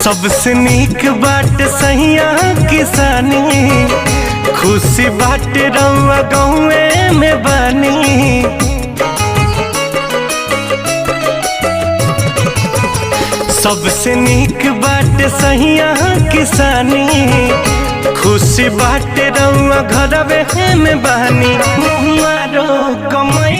सबसे नीक बाट सहिया किसानी, खुशी बाट रउआ गाँवे में बानी। सबसे नीक बाट सहिया किसानी, खुशी बाट रउआ घरवे में बानी। मुहारो कमाई